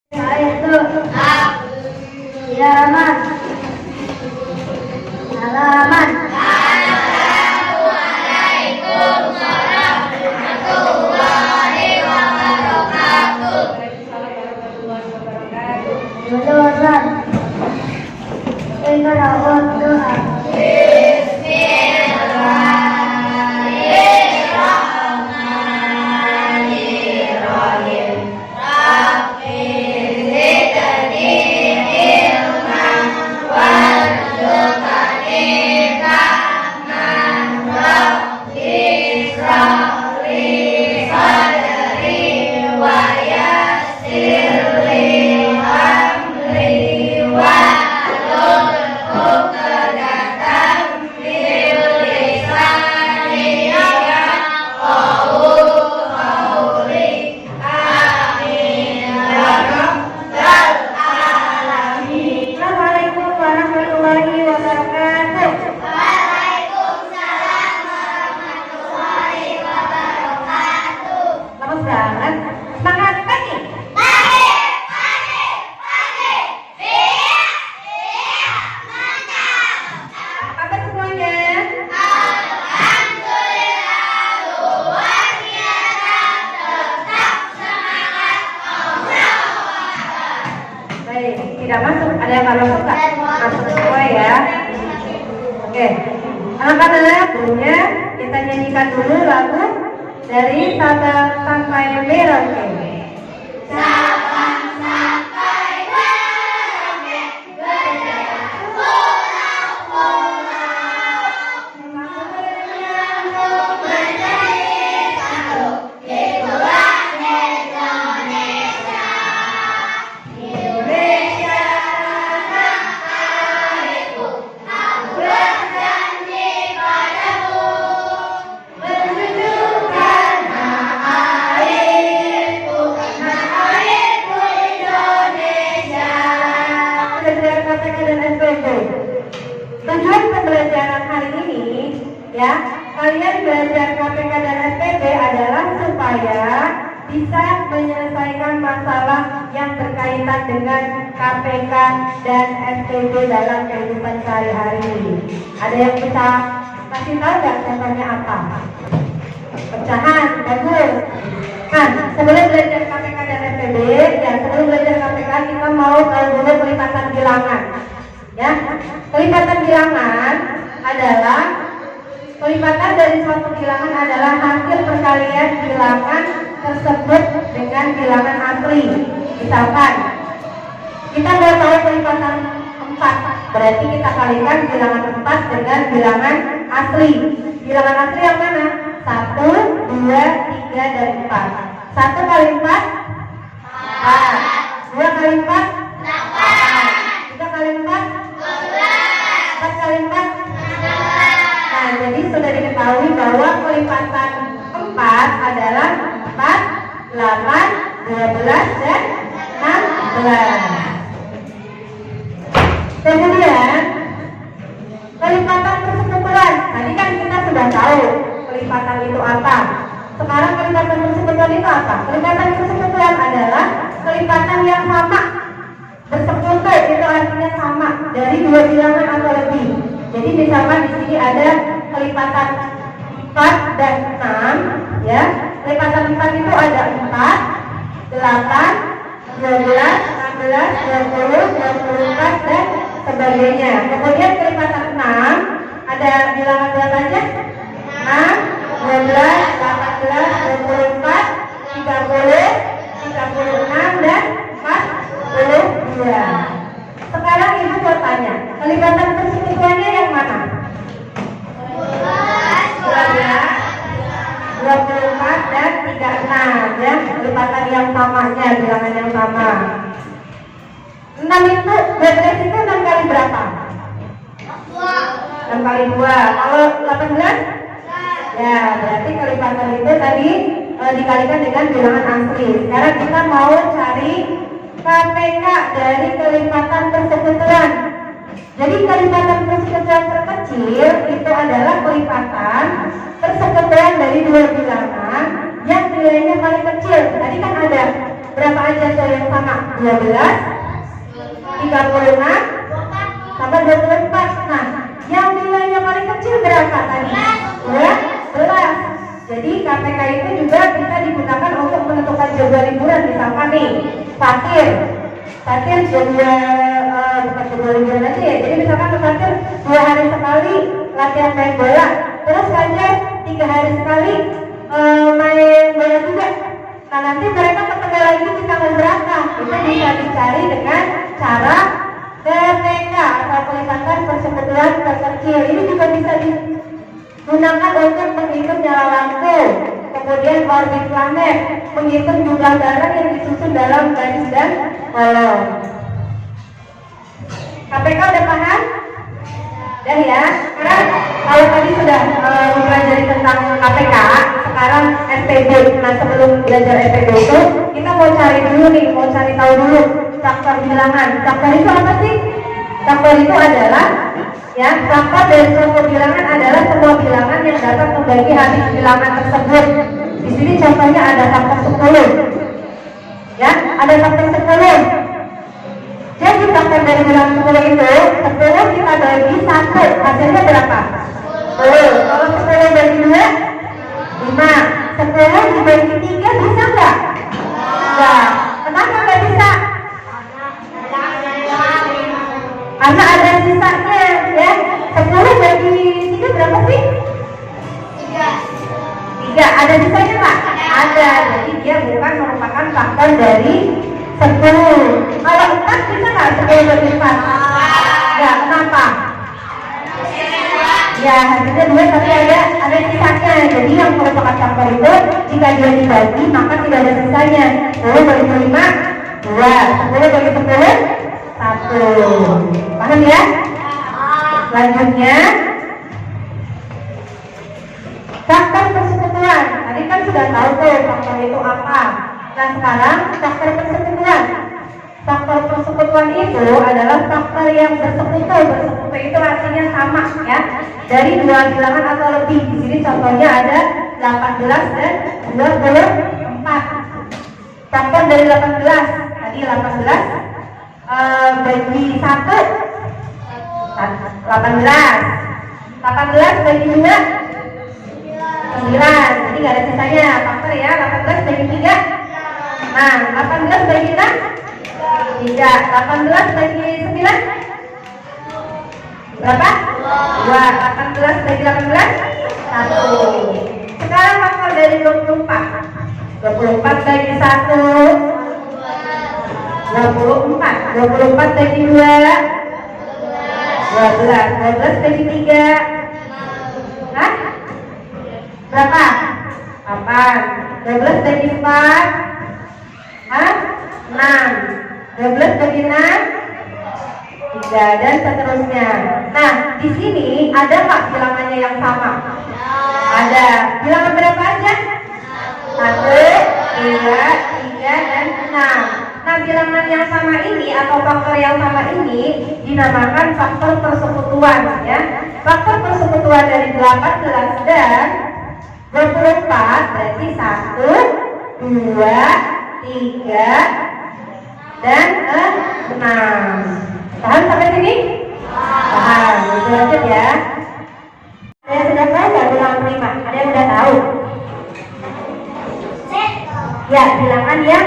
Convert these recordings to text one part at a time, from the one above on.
Yaitu halaman, halaman. Assalamualaikum warahmatullahi wabarakatuh. Lulusan dengan awal doa. Bismillahirrahmanirrahim. Rabbi zidni ilman warzuqni fahman Rabbi ishrah li sadri wa yassir li amri wahlul 'uqdatam min lisani yafqahu qawli. Amin ya rabbal alamin. Assalamualaikum warahmatullahi wabarakatuh. Waalaikumsalam warahmatullahi wabarakatuh. Selamat banget. Semangat pagi. Pagi, pagi, pagi. Iya, mantap. Apa kabar semuanya? Alhamdulillah luar biasa, tetap semangat. Allahu Akbar. Baik, tidak masuk. Ada yang nggak masuk nggak? Masuk semua ya. Oke, anak-anak, dulunya kita nyanyikan dulu lagu dari Sabang sampai Merauke. Sabang sampai Merauke, berjalan pulau-pulau, menyambung menjadi satu, itulah Indonesia. Indonesia tanah airku, aku berjanji padamu, menunjukkan tanah airku Indonesia. Pembelajaran KPK dan SPB. Tujuan pembelajaran hari ini, ya, kalian belajar KPK dan SPB adalah supaya bisa menyelesaikan masalah yang berkaitan dengan KPK dan SPB dalam kehidupan sehari-hari. Ada yang bisa kasih tahu nggak contohnya apa? Pecahan, bagus. Nah, sebelum belajar KPK dan SPB, ya sebelum belajar KPK kita mau tahu dulu pelipatan bilangan. Ya, pelipatan bilangan adalah pelipatan dari suatu bilangan adalah hasil perkalian bilangan tersebut dengan bilangan asli. Misalkan kita mau tahu pelipatan 4, berarti kita kalikan bilangan 4 dengan bilangan asli. Bilangan asli yang mana? 1, 2, 3, dan 4. 1 kali 4 4, 2 kali 4 8, 3 kali 4 4 kali 4. Nah, jadi sudah diketahui bahwa pelipatan 4 adalah 4, 8, 12, dan 16. Kemudian pelipatan persekutuan. Tadi kan kita sudah tahu pelipatan itu apa. Sekarang pelipatan persekutuan itu apa? Pelipatan persekutuan adalah pelipatan yang sama. Bersekutu itu artinya sama dari dua bilangan atau lebih. Jadi misalkan di sini ada pelipatan 4 dan 6, ya. Pelipatan 4 itu ada 4, 8, 12, 16, 20, 24, dan sebagainya. Kemudian pelipatan 6 ada bilangan berapa aja? 6, 12, 18, 24, 30, 36, dan 42. Sekarang ibu mau tanya, pelipatan persekutuannya yang mana? 24 dan 36, ya. Pelipatan yang samanya, bilangan yang sama. 6 itu, 12 itu 6 kali berapa? 6 kali 2. Kalau 18? Ya, berarti kelipatan itu tadi dikalikan dengan bilangan asli. Sekarang kita mau cari KPK dari kelipatan persekutuan. Jadi kelipatan persekutuan terkecil itu adalah kelipatan persekutuan dari dua bilangan yang nilainya paling kecil. Tadi kan ada Berapa aja tuh yang sama? 12, 36, sama 24. Nah, yang nilainya paling kecil berapa tadi? 12. Jadi KPK itu juga bisa digunakan untuk menentukan jadwal liburan. Misalkan nih, Fatir juga bukan jadwal liburan aja ya. Jadi misalkan Fatir 2 hari sekali latihan main bola, terus saja 3 hari sekali main bola juga. Nah, nanti mereka ketemu lagi di tanggal berapa? Itu bisa dicari dengan cara PPK atau pelibatan persekutuan terkecil. Ini juga bisa digunakan untuk menghitung nyala lampu, kemudian orbit planet, menghitung jumlah barang yang disusun dalam garis dan kolom. KPK udah paham? Udah ya. Sekarang kalau tadi sudah mempelajari tentang KPK, sekarang SPB. Nah, sebelum belajar SPB itu kita mau cari tahu dulu faktor bilangan. Faktor itu apa sih? Faktor itu adalah faktor dari suatu bilangan adalah semua bilangan yang dapat membagi habis bilangan tersebut. Di sini contohnya ada faktor 10. Ya, ada faktor 10. Jadi faktor dari bilangan 10 itu 10 kita bagi 1, hasilnya berapa? 10. Kalau 10 bagi 2, 5. 10 dibagi 3 bisa nggak? Enggak. Kenapa nggak bisa? Karena ada sisanya ya. 10 bagi 3 berapa sih? 3. Ada sisanya Pak? Ada. Jadi dia bukan merupakan faktor dari 10. Kalau 4 bisa nggak 10 bagi 4? Enggak. Kenapa? Ya, hasilnya 2 tapi ada sisanya. Jadi yang merupakan faktor itu jika dia dibagi maka tidak ada sisanya. 10 bagi 5 2. 10 bagi 10 1. Paham ya? Selanjutnya faktor persekutuan. Tadi kan sudah tahu tuh faktor itu apa. Nah, sekarang faktor persekutuan. Faktor persekutuan itu adalah faktor yang bersekutu. Bersekutu itu artinya sama ya. Dari 2 bilangan atau lebih. Di sini contohnya ada 18 dan 24. Faktor dari 18. Tadi 18 bagi 1 18 bagi 2 9. Jadi nggak ada sisanya faktor ya. 18 bagi 3. Nah, 18 bagi 6 3. 18 bagi 9 berapa? 2. 18 bagi 18 1. Sekarang faktor dari 24. 24 bagi 1 24. 24 bagi 2 12. 12 bagi 3 hah? Berapa? 8. 12 bagi 4 hah? 6. 12 bagi 6 3 dan seterusnya. Nah, di sini ada nggak bilangannya yang sama? Ada. Bilangan berapa aja? 1, 2, 3 dan 6. Nah, bilangan yang sama ini atau faktor yang sama ini dinamakan faktor persekutuan ya. Faktor persekutuan dari 18 dan 24 berarti 1, 2, 3 dan 6. Paham sampai sini? Paham. Lanjut ya. Ada yang sudah tahu nggak bilangan prima? Ada yang sudah tahu? Ya, bilangan yang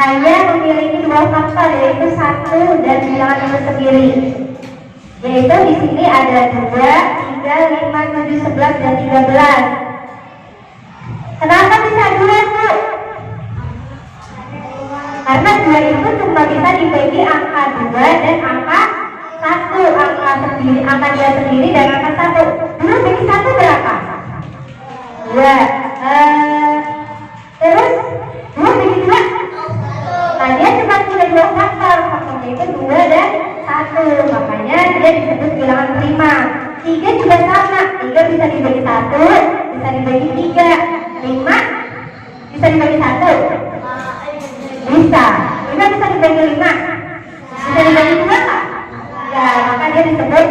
hanya memiliki 2 faktor yaitu 1 dan bilangan itu sendiri. Yaitu di sini ada 2, 3, 5, 7, 11 dan 13. Kenapa bisa 2 Bu? Karena 2 itu cuma bisa dibagi angka 2 dan angka 1. Angka dia sendiri dan angka 1. 2 bagi 1 berapa? 2. Terus 2 bagi 2? Nah, dia cuma punya 2 faktor. Faktornya itu 2 dan 1. Makanya dia disebut bilangan prima. 3 juga sama. 3 bisa dibagi 1, bisa dibagi 3. 5 bisa dibagi 1? Bisa. 5 bisa dibagi 5? Bisa dibagi 2 nggak? Ya, maka dia disebut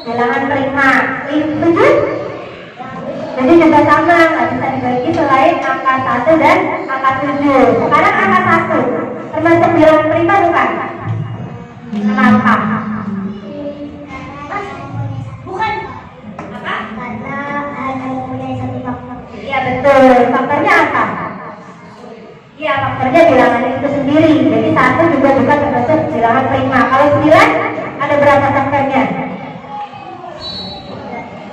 bilangan prima. 7? Jadi juga sama, nggak bisa dibagi selain angka 1 dan angka 7. Sekarang angka 1 termasuk bilangan prima bukan? Kenapa? Bukan. Apa? Karena hanya mempunyai satu faktor. Iya betul. Faktornya apa? Iya, faktornya bilangan itu sendiri. Jadi 1 juga bukan termasuk bilangan prima. Kalau 9 ada berapa faktornya?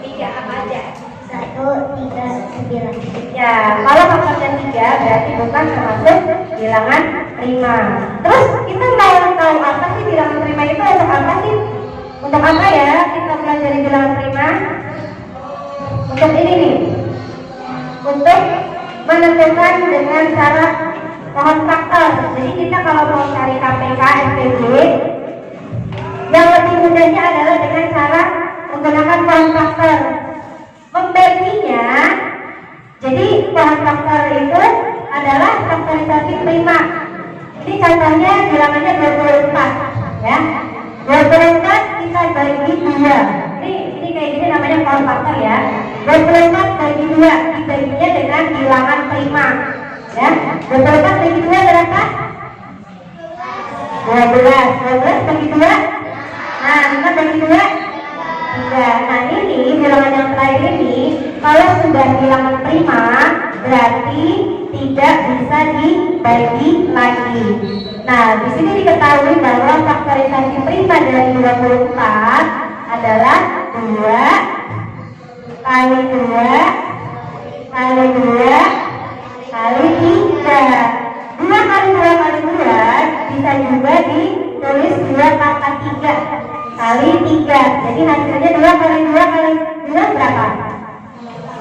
3 apa aja? 1, 3, 9. Ya, kalau faktornya 3 berarti bukan termasuk bilangan prima. Terus kita mau tahu apa sih bilangan prima itu untuk apa sih? Untuk apa ya kita pelajari bilangan prima? Untuk ini nih. Untuk menentukan dengan cara pohon faktor. Jadi kita kalau mau cari KPK, SPB, yang lebih mudahnya adalah dengan cara menggunakan pohon faktor. Membaginya, jadi pohon faktor itu adalah faktorisasi prima. Ini contohnya bilangannya 24, ya. 24 kita bagi 2. Ini kayak gini namanya pohon faktor ya. 24 bagi 2 dibaginya dengan bilangan prima, ya. 24 bagi 2 berapa? 12. 12 bagi 2. Nah, 5 bagi 2. 3. Nah, ini bilangan yang terakhir ini kalau sudah bilangan prima berarti tidak bisa dibagi lagi. Nah, di sini diketahui bahwa faktorisasi prima dari 24 adalah 2 kali 2 kali 2 kali 3. 2 kali 2 kali 2 bisa juga ditulis 2 kata 3 kali 3. Jadi hasilnya 2 kali 2 kali 2 berapa?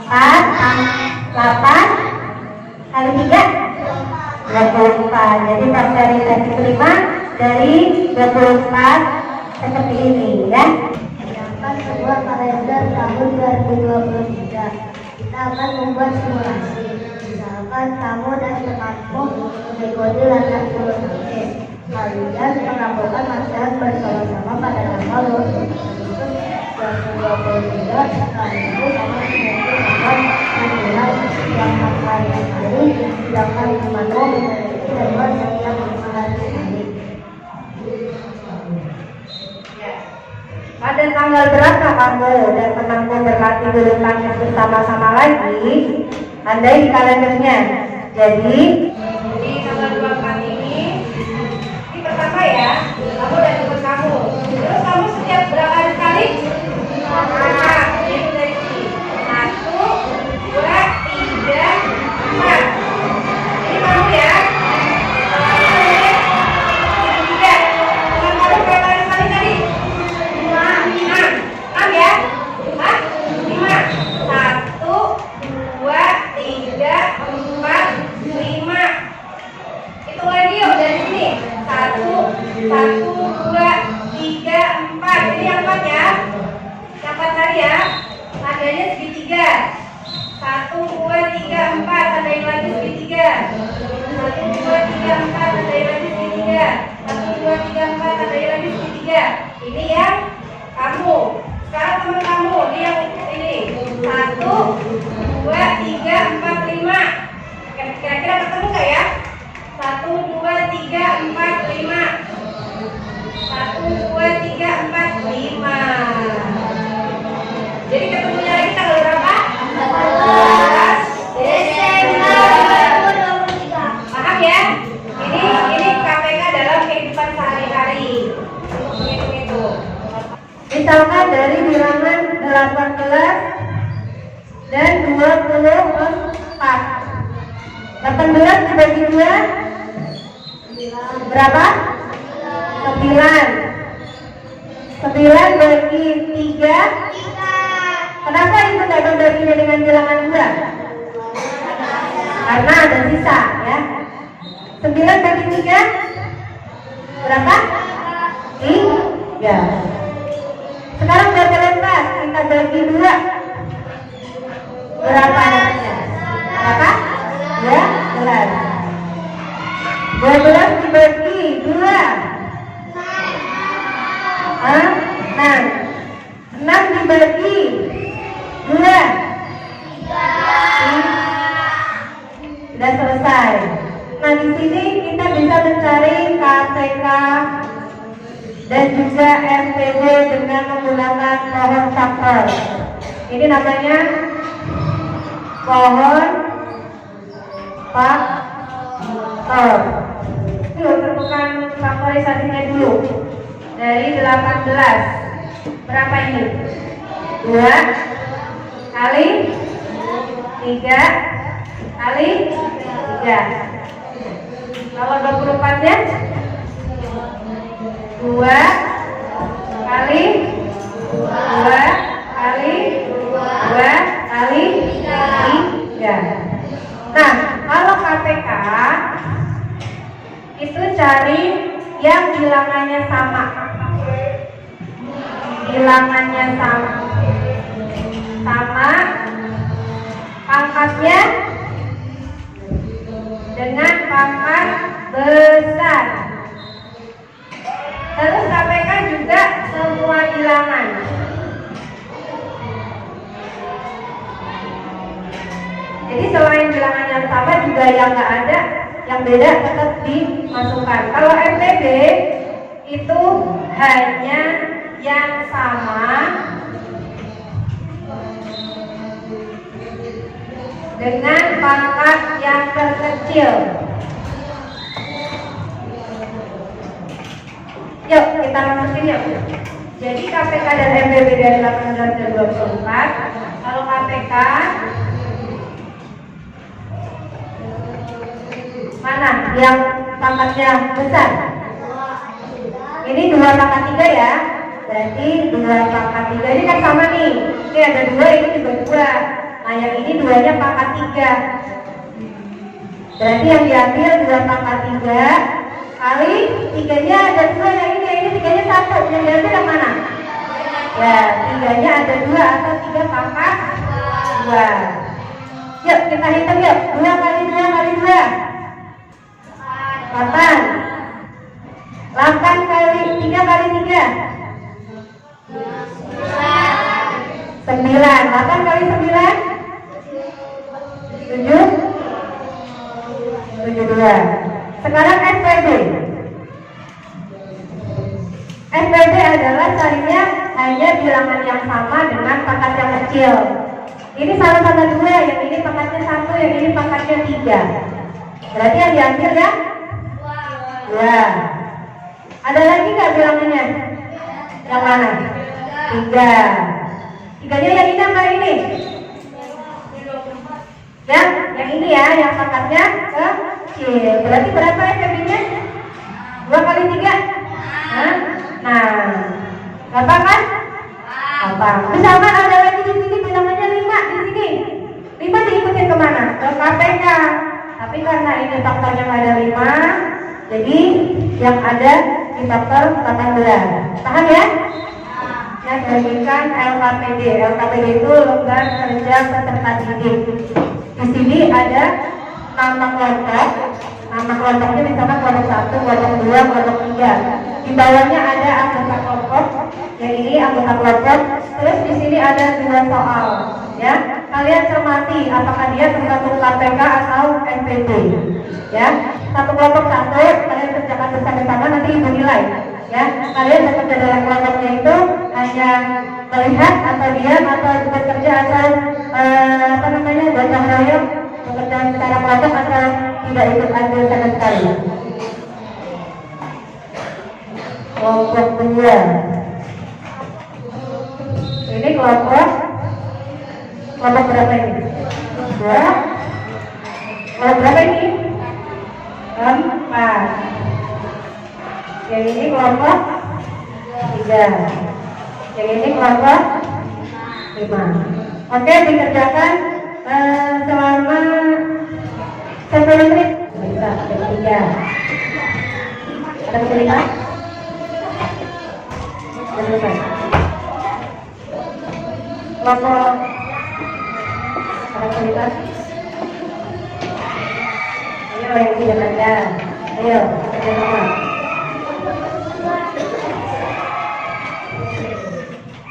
4, 8 kali 3 24. Jadi faktorisasi prima dari 24 seperti ini ya. Sedangkan sebuah kalender tahun 2023, kita akan membuat simulasi. Misalkan kamu dan temanmu mengikuti latihan bulu tangkis. Kalian melakukan latihan bersama-sama pada tanggal 20 Agustus 2023. Setelah itu kamu akan menilai yang hari-hari yang temanmu memiliki lewat setiap 5 hari sekali. Pada tanggal berapa kamu dan temanmu berlatih bulu tangkis bersama-sama lagi? Andai di kalendernya. Jadi di tanggal 24 ini pertama ya, kamu dan teman kamu. Terus kamu setiap berapa hari sekali? Nah, itu dari sini. 1, 2, 3, 4. Ini kamu ya. 3. Teman kamu berapa hari sekali tadi? 6 ya? Hah? 5. 1, 2, 3, 4, 5. Hitung lagi yuk dari sini. 1, 2, 3, 4. Ini yang 4 ya. Yang 4 tadi ya. Tandanya segitiga. 1, 2, 3, 4. Tandain lagi segitiga. 1, 2, 3, 4. Tandain lagi segitiga. 1, 2, 3, 4. Tandain lagi segitiga. Ini yang kamu. Sekarang teman kamu, ini yang ini. 1, 2, 3, 4, 5. Kira-kira ketemu nggak ya? 1, 2, 3, 4, 5. 1, 2, 3, 4, 5. Jadi ketemunya lagi tanggal berapa? 14 Desember 2023. Paham ya? Ini KPK dalam kehidupan sehari-hari. Itu. Misalkan dari bilangan 18 dan 24. 18 dibagi 2 berapa? 9. 9 bagi 3. Kenapa itu tidak membaginya dengan bilangan 2? Karena ada sisa ya. 9 bagi 3 berapa? 3. Sekarang 18 kita bagi 2 berapa hasilnya? Berapa? 12. 12 dibagi 2 6. 6 dibagi 2 KPK dan juga MPD dengan menggunakan pohon cakar. Ini namanya pohon faktor. Yuk tentukan faktorisasinya dulu. Dari 18 berapa ini? 2 kali 3 kali 3. Kalau 24 nya 2 kali 2 kali 2 kali 3. Nah, kalau KPK itu cari yang bilangannya sama. Bilangannya sama, pangkatnya dengan pangkat besar. Terus KPK juga semua bilangan. Jadi selain bilangan yang sama juga yang nggak ada, yang beda tetap dimasukkan. Kalau MPB itu hanya yang sama dengan pangkat yang terkecil. Yuk kita masukin yuk. Jadi KPK dan MPB dari 18 dan 24. Kalau KPK mana yang pangkatnya besar? Ini 2 pangkat 3 ya. Berarti 2 pangkat 3 ini kan sama nih. Ini ada 2, ini juga 2. Nah yang ini 2-nya pangkat 3. Berarti yang diambil 2 pangkat 3 kali 3-nya ada 2, yang ini 3-nya 1. Yang diambil yang mana? Ya 3-nya ada 2 atau 3 pangkat 2. Yuk kita hitung yuk. 2 kali 2 kali 2 8. 8 kali 3 kali 3 9. 8 kali 9 7. 72. Sekarang SPB. SPB adalah carinya hanya bilangan yang sama dengan pangkat yang kecil. Ini sama-sama 2, yang ini pangkatnya 1, yang ini pangkatnya 3. Berarti yang diambil ya 2. Ada lagi nggak bilangannya? Yang mana? 3. 3-nya yang ini apa ini? Yang ini ya, yang pangkatnya kecil. Berarti berapa SPB-nya? 2 kali 3? Hah? Nah, berapa kan? Apa? Misalkan ada lagi di sini bilangannya 5 di sini. 5 diikutin kemana? Ke KPK. Tapi karena ini faktornya nggak ada 5, jadi yang ada di faktor 18. Paham ya? Yang bagikan LKPD. LKPD itu lembar kerja peserta didik. Di sini ada nama kelompok. Nama kelompoknya misalkan kelompok 1, kelompok 2, kelompok 3. Di bawahnya ada anggota kelompok. Yang ini anggota kelompok. Terus di sini ada 2 soal. Ya, kalian cermati apakah dia tergantung KPK atau MPD. Ya, satu kelompok 1 kalian kerjakan bersama-sama, nanti ibu nilai. Ya, kalian bekerja dalam kelompoknya itu hanya melihat atau diam atau bekerja atau gotong royong, bekerja secara kelompok atau tidak ikut andil sama sekali. Kelompok 2. Ini kelompok berapa ini? 2. Kelompok berapa ini? 4. Yang ini kelompok 3. Yang ini kelompok 5. Oke, dikerjakan selama 10 menit. Bisa, ada 3. Ada kesulitan? Ada selesai. Kelompok ada kesulitan? Ayo yang tidak ada. Ayo, kerja sama.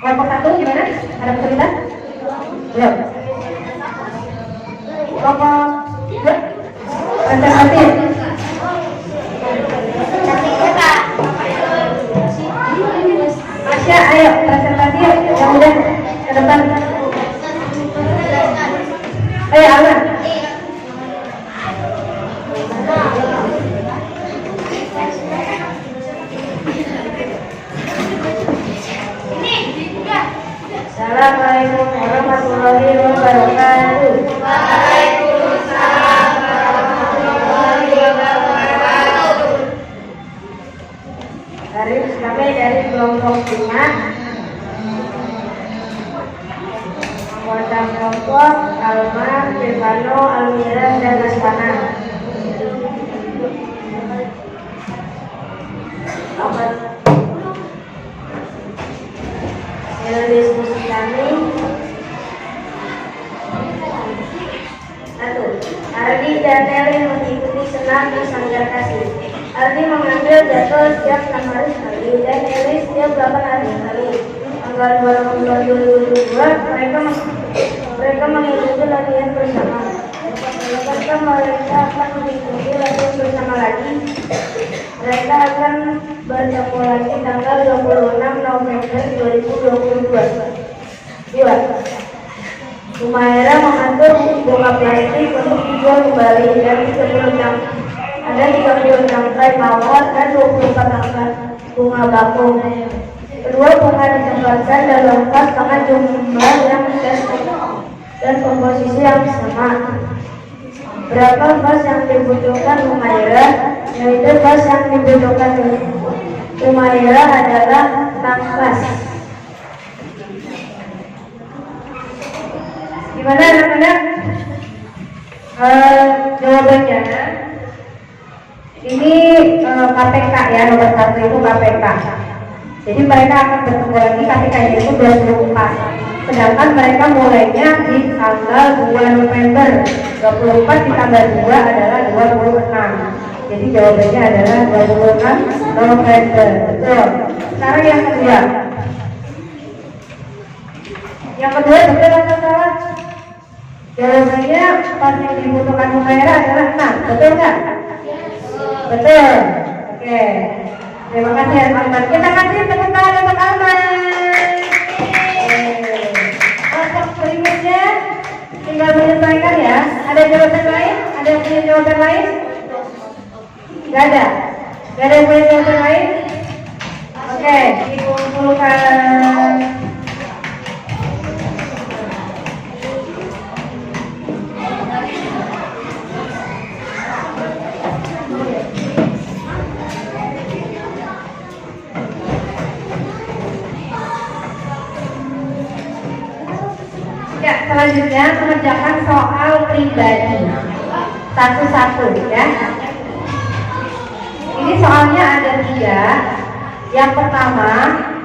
Kelompok 1 gimana? Ada kesulitan? Belum. Kelompok 2? Konservatif. Assalamualaikum warahmatullahi wabarakatuh. Waalaikumsalam warahmatullahi wabarakatuh. Kami dari kelompok 5 anggota kelompok Alma, Stefano, Almira, dan Astana. Hasil diskusi kami. 1. Ardi dan Nelly mengikuti senam di Sanggar Kasih. Ardi mengambil jadwal setiap 6 hari sekali dan Nelly setiap 8 hari sekali. Tanggal 2 November 2022 mereka mengikuti latihan bersama. Mereka akan mengikuti latihan bersama lagi. Mereka akan bertemu lagi tanggal 26 November 2022. 2. Humaira mengatur bunga plastik untuk dijual kembali dari 10 ada 30 tangkai mawar dan 24 tangkai bunga bakung. Kedua bunga ditempatkan dalam vas dengan jumlah yang dan komposisi yang sama. Berapa vas yang dibutuhkan Humaira? Yaitu vas yang dibutuhkan Humaira adalah 6 vas. Gimana anak-anak? Jawabannya ini KPK ya, nomor 1 itu KPK. Jadi mereka akan bertemu lagi KPK-nya itu 24. Sedangkan mereka mulainya di tanggal 2 November. 24 ditambah 2 adalah 26. Jadi jawabannya adalah 26 November. Betul. Sekarang yang kedua. Yang kedua betul atau salah? Jawabannya pas yang dibutuhkan Humaira adalah 6. Betul nggak? Betul. Oke. Terima kasih Alman. Kita kasih tepuk tangan untuk Alman. Untuk berikutnya tinggal menyesuaikan ya. Ada jawaban lain? Ada yang punya jawaban lain? Gak ada. Gak ada yang punya jawaban lain? Oke, dikumpulkan. Selanjutnya mengerjakan soal pribadi satu-satu ya. Ini soalnya ada 3. Yang pertama,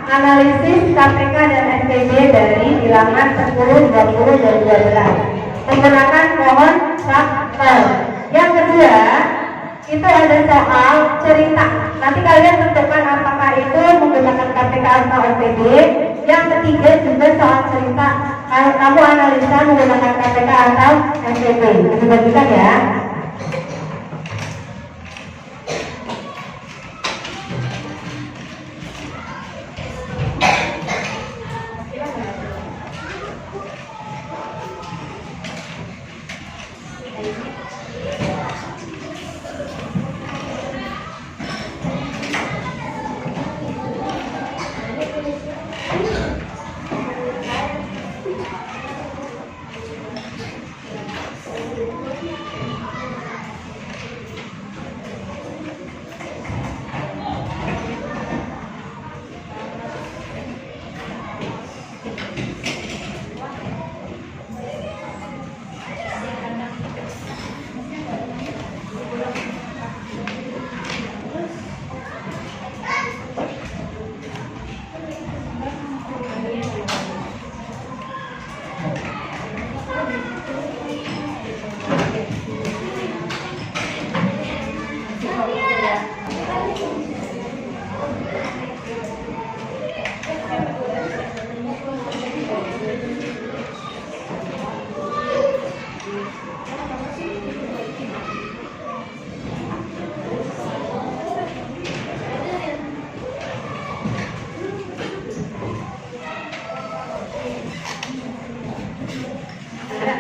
analisis KPK dan STB dari bilangan 10, 20, dan 12 menggunakan pohon faktor. Yang kedua, itu ada soal cerita. Nanti kalian tentukan apakah itu menggunakan KPK atau STB. Yang ketiga juga soal cerita. Kamu analisa menggunakan KPK atau STB. Dibagikan ya.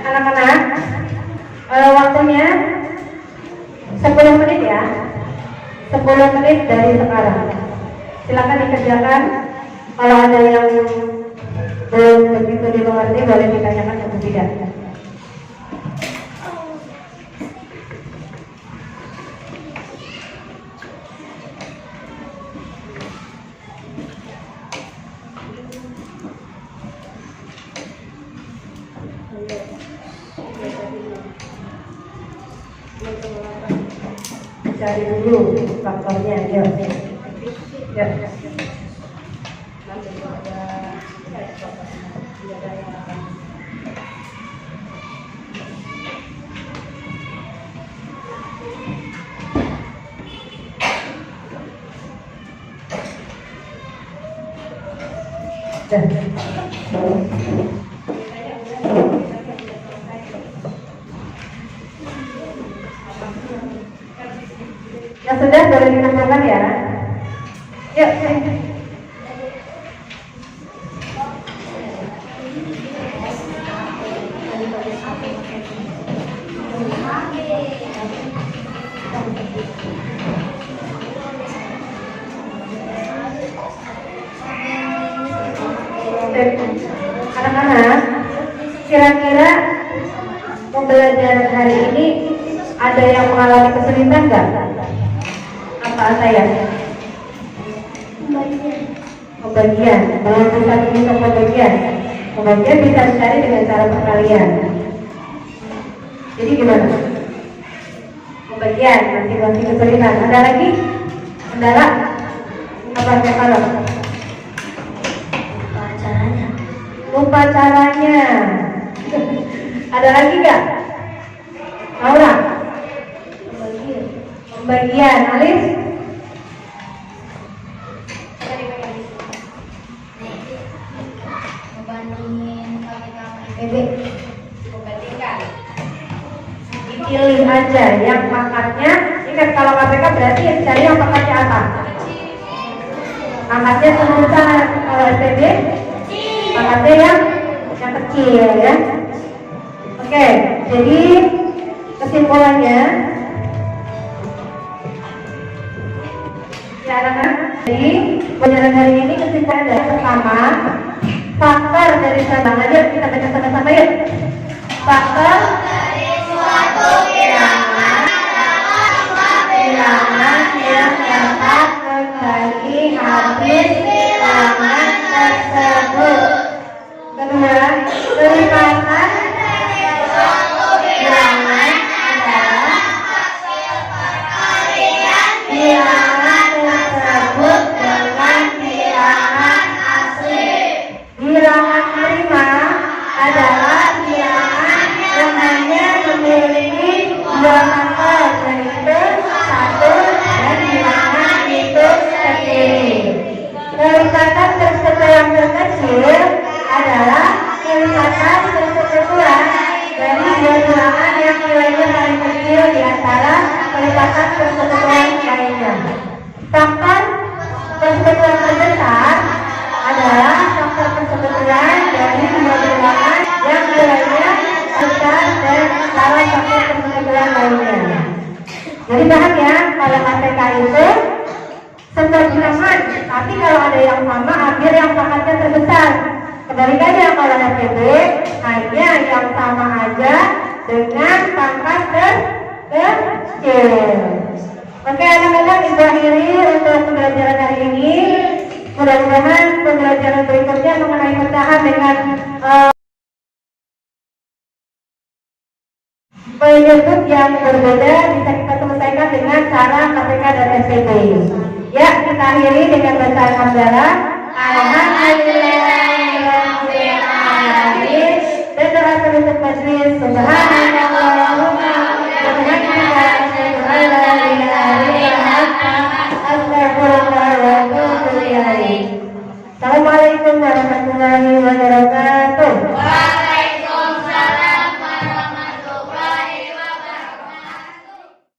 Anak-anak, waktunya 10 menit ya. 10 menit dari sekarang. Silakan dikerjakan. Kalau ada yang Belum begitu dimengerti, boleh ditanyakan atau tidak? Cari dulu faktornya, ya. Ya sudah, boleh dikumpulkan ya. Yuk, anak-anak, kira-kira pembelajaran hari ini ada yang mengalami kesulitan nggak? Apa saya? Pembagian. Belum bisa dihitung pembagian. Pembagian bisa dicari dengan cara perkalian. Jadi gimana? Pembagian masih kesulitan. Ada lagi? Kendala? Apa kalau? Lupa caranya. Ada lagi nggak? Laura? Pembagian. Alif? Pilih aja yang pangkatnya. Ingat kalau KPK berarti yang cari yang pangkatnya apa? Pangkatnya sebesar. Kalau SPB pangkatnya yang kecil ya. Oke, jadi kesimpulannya ya anak-anak, jadi pelajaran hari ini kesimpulannya pertama, faktor dari sabang aja kita baca sama-sama yuk. Faktor dari suatu bilangan yang dapat membagi habis bilangan tersebut. Kedua, perlipatan suatu bilangan adalah hasil perkalian bilangan tersebut dengan bilangan asli. Bilangan prima adalah bilangan yang hanya memiliki dua faktor, yaitu satu dan bilangan itu sendiri. Perlipatan tersetelan terkecil adalah perlipatan persekutuan dari dua bilangan yang nilainya paling kecil di antara perlipatan persekutuan lainnya. Faktor persekutuan terbesar adalah faktor persekutuan dari dua bilangan yang nilainya besar dan antara faktor persekutuan lainnya. Jadi paham ya, kalau KPK itu semua bilangan, tapi kalau ada yang sama ambil yang pangkatnya terbesar. Kebalikannya kalau SPB hanya yang sama aja dengan pangkat terkecil. Oke anak-anak, ibu akhiri untuk pembelajaran hari ini. Mudah-mudahan pembelajaran berikutnya mengenai pecahan dengan penyebut yang berbeda bisa kita selesaikan dengan cara KPK dan SPB. Ya, kita akhiri dengan bacaan hamdalah. Alhamdulillah. Dan doa penutup majelis. Subhanallah.